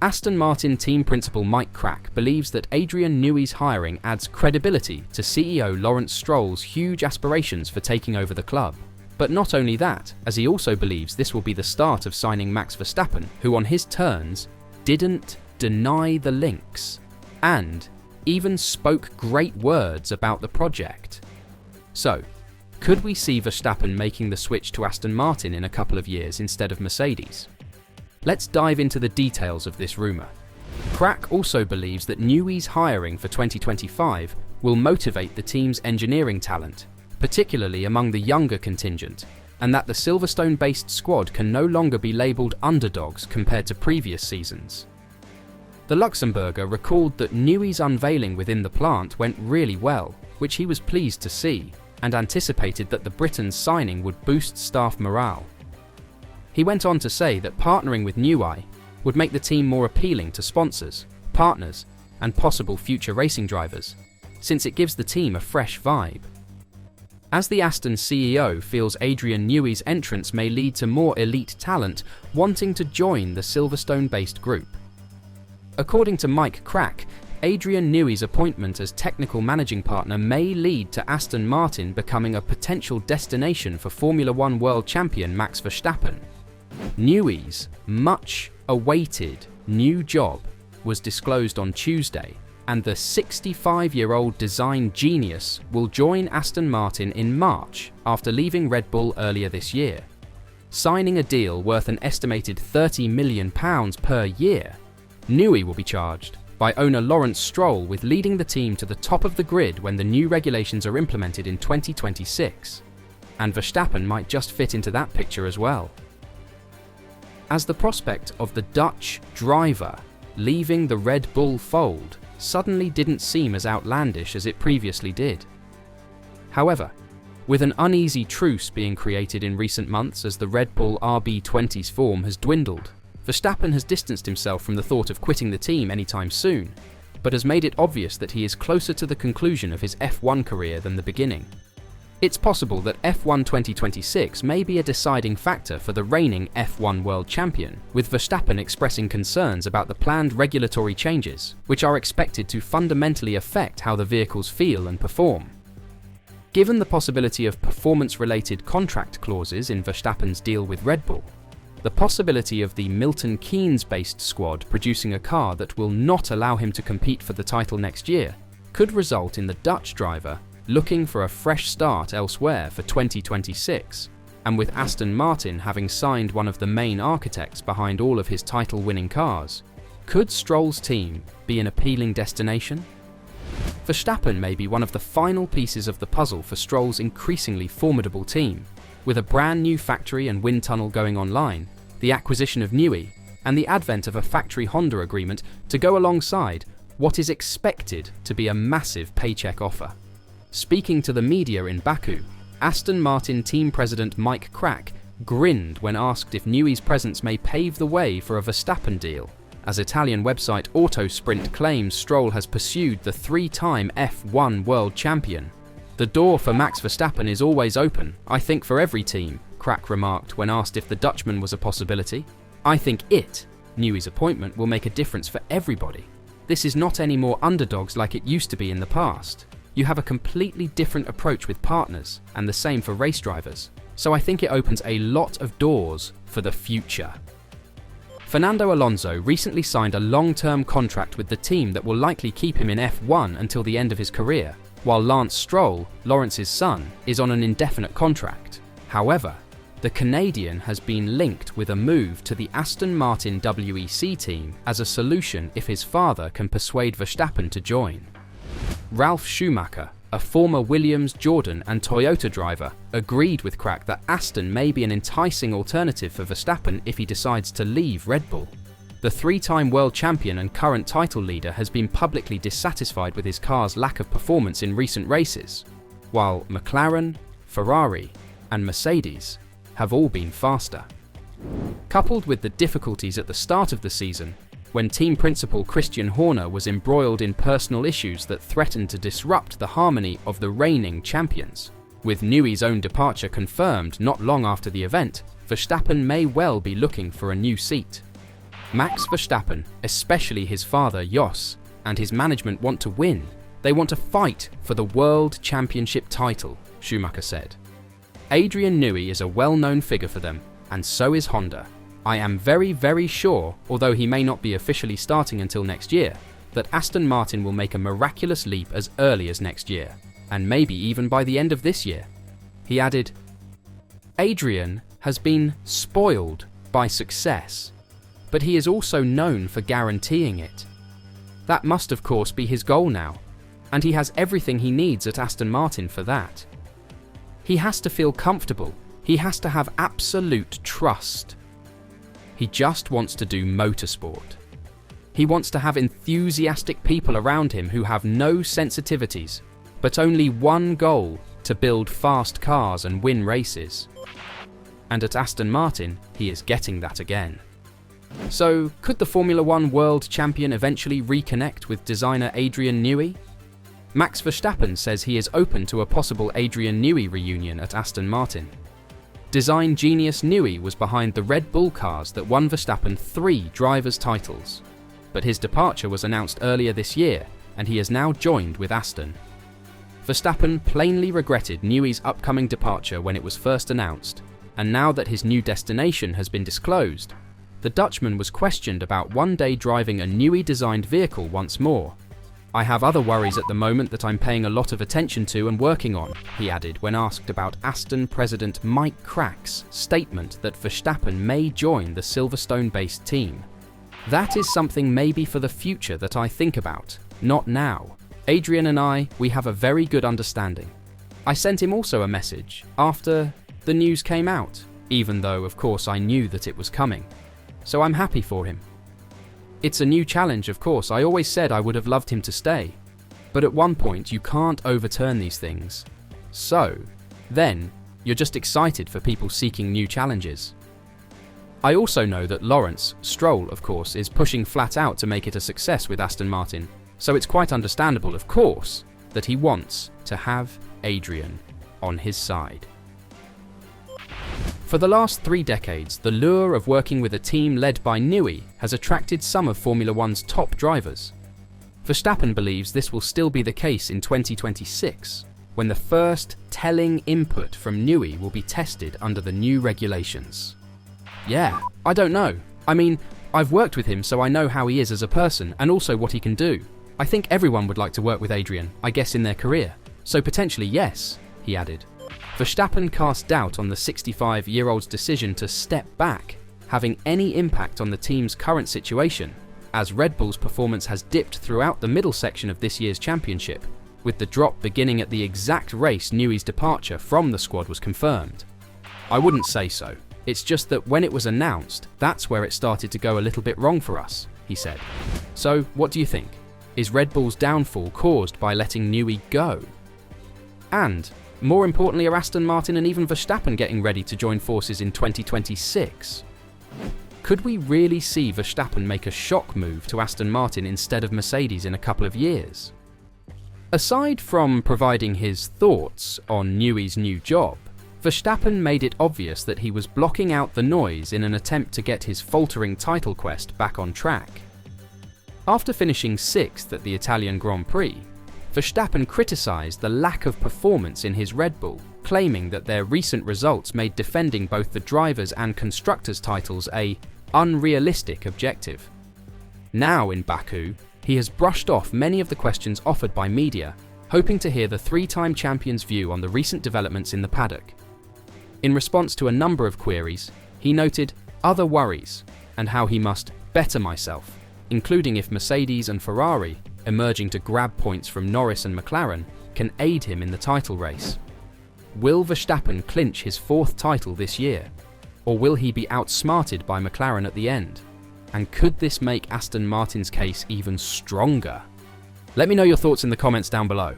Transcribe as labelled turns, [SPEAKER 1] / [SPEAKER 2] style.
[SPEAKER 1] Aston Martin team principal Mike Krack believes that Adrian Newey's hiring adds credibility to CEO Lawrence Stroll's huge aspirations for taking over the club. But not only that, as he also believes this will be the start of signing Max Verstappen, who on his turns didn't deny the links, and even spoke great words about the project. So, could we see Verstappen making the switch to Aston Martin in a couple of years instead of Mercedes? Let's dive into the details of this rumour. Krack also believes that Newey's hiring for 2025 will motivate the team's engineering talent, particularly among the younger contingent, and that the Silverstone-based squad can no longer be labelled underdogs compared to previous seasons. The Luxembourger recalled that Newey's unveiling within the plant went really well, which he was pleased to see, and anticipated that the Briton's signing would boost staff morale. He went on to say that partnering with Newey would make the team more appealing to sponsors, partners, and possible future racing drivers, since it gives the team a fresh vibe. As the Aston CEO feels Adrian Newey's entrance may lead to more elite talent wanting to join the Silverstone-based group. According to Mike Krack, Adrian Newey's appointment as technical managing partner may lead to Aston Martin becoming a potential destination for Formula One world champion Max Verstappen. Newey's much-awaited new job was disclosed on Tuesday, and the 65-year-old design genius will join Aston Martin in March after leaving Red Bull earlier this year, signing a deal worth an estimated £30 million per year. Newey will be charged by owner Lawrence Stroll with leading the team to the top of the grid when the new regulations are implemented in 2026, and Verstappen might just fit into that picture as well. As the prospect of the Dutch driver leaving the Red Bull fold suddenly didn't seem as outlandish as it previously did. However, with an uneasy truce being created in recent months as the Red Bull RB20's form has dwindled, Verstappen has distanced himself from the thought of quitting the team anytime soon, but has made it obvious that he is closer to the conclusion of his F1 career than the beginning. It's possible that F1 2026 may be a deciding factor for the reigning F1 world champion, with Verstappen expressing concerns about the planned regulatory changes, which are expected to fundamentally affect how the vehicles feel and perform. Given the possibility of performance-related contract clauses in Verstappen's deal with Red Bull, the possibility of the Milton Keynes-based squad producing a car that will not allow him to compete for the title next year could result in the Dutch driver looking for a fresh start elsewhere for 2026, and with Aston Martin having signed one of the main architects behind all of his title-winning cars, could Stroll's team be an appealing destination? Verstappen may be one of the final pieces of the puzzle for Stroll's increasingly formidable team, with a brand new factory and wind tunnel going online, the acquisition of Newey, and the advent of a factory Honda agreement to go alongside what is expected to be a massive paycheck offer. Speaking to the media in Baku, Aston Martin team president Mike Krack grinned when asked if Newey's presence may pave the way for a Verstappen deal, as Italian website Autosprint claims Stroll has pursued the three-time F1 world champion. "The door for Max Verstappen is always open, I think for every team," Krack remarked when asked if the Dutchman was a possibility. "I think Newey's appointment will make a difference for everybody. This is not any more underdogs like it used to be in the past. You have a completely different approach with partners, and the same for race drivers. So I think it opens a lot of doors for the future." Fernando Alonso recently signed a long-term contract with the team that will likely keep him in F1 until the end of his career, while Lance Stroll, Lawrence's son, is on an indefinite contract. However, the Canadian has been linked with a move to the Aston Martin WEC team as a solution if his father can persuade Verstappen to join. Ralf Schumacher, a former Williams, Jordan and Toyota driver, agreed with Krack that Aston may be an enticing alternative for Verstappen if he decides to leave Red Bull. The three-time world champion and current title leader has been publicly dissatisfied with his car's lack of performance in recent races, while McLaren, Ferrari and Mercedes have all been faster. Coupled with the difficulties at the start of the season, when team principal Christian Horner was embroiled in personal issues that threatened to disrupt the harmony of the reigning champions. With Newey's own departure confirmed not long after the event, Verstappen may well be looking for a new seat. Max Verstappen, especially his father Jos, and his management want to win. They want to fight for the World Championship title, Schumacher said. Adrian Newey is a well-known figure for them, and so is Honda. I am very, very sure, although he may not be officially starting until next year, that Aston Martin will make a miraculous leap as early as next year, and maybe even by the end of this year. He added, Adrian has been spoiled by success, but he is also known for guaranteeing it. That must of course be his goal now, and he has everything he needs at Aston Martin for that. He has to feel comfortable, he has to have absolute trust. He just wants to do motorsport. He wants to have enthusiastic people around him who have no sensitivities, but only one goal: to build fast cars and win races. And at Aston Martin, he is getting that again. So, could the Formula One world champion eventually reconnect with designer Adrian Newey? Max Verstappen says he is open to a possible Adrian Newey reunion at Aston Martin. Design genius Newey was behind the Red Bull cars that won Verstappen 3 drivers' titles, but his departure was announced earlier this year, and he has now joined with Aston. Verstappen plainly regretted Newey's upcoming departure when it was first announced, and now that his new destination has been disclosed, the Dutchman was questioned about one day driving a Newey-designed vehicle once more. I have other worries at the moment that I'm paying a lot of attention to and working on, he added when asked about Aston president Mike Krack's statement that Verstappen may join the Silverstone-based team. That is something maybe for the future that I think about, not now. Adrian and we have a very good understanding. I sent him also a message after the news came out, even though of course I knew that it was coming. So I'm happy for him. It's a new challenge, of course. I always said I would have loved him to stay. But at one point, you can't overturn these things. So, then, you're just excited for people seeking new challenges. I also know that Lawrence Stroll, of course, is pushing flat out to make it a success with Aston Martin. So it's quite understandable, of course, that he wants to have Adrian on his side. For the last 3 decades, the lure of working with a team led by Newey has attracted some of Formula One's top drivers. Verstappen believes this will still be the case in 2026, when the first telling input from Newey will be tested under the new regulations. Yeah, I don't know. I mean, I've worked with him so I know how he is as a person and also what he can do. I think everyone would like to work with Adrian, I guess in their career. So potentially yes, he added. Verstappen cast doubt on the 65-year-old's decision to step back having any impact on the team's current situation, as Red Bull's performance has dipped throughout the middle section of this year's championship, with the drop beginning at the exact race Newey's departure from the squad was confirmed. I wouldn't say so. It's just that when it was announced, that's where it started to go a little bit wrong for us, he said. So, what do you think? Is Red Bull's downfall caused by letting Newey go? And, more importantly, are Aston Martin and even Verstappen getting ready to join forces in 2026? Could we really see Verstappen make a shock move to Aston Martin instead of Mercedes in a couple of years? Aside from providing his thoughts on Newey's new job, Verstappen made it obvious that he was blocking out the noise in an attempt to get his faltering title quest back on track. After finishing 6th at the Italian Grand Prix, Verstappen criticised the lack of performance in his Red Bull, claiming that their recent results made defending both the drivers' and constructors' titles an unrealistic objective. Now in Baku, he has brushed off many of the questions offered by media, hoping to hear the 3-time champion's view on the recent developments in the paddock. In response to a number of queries, he noted other worries and how he must better myself, including if Mercedes and Ferrari, emerging to grab points from Norris and McLaren, can aid him in the title race. Will Verstappen clinch his 4th title this year? Or will he be outsmarted by McLaren at the end? And could this make Aston Martin's case even stronger? Let me know your thoughts in the comments down below.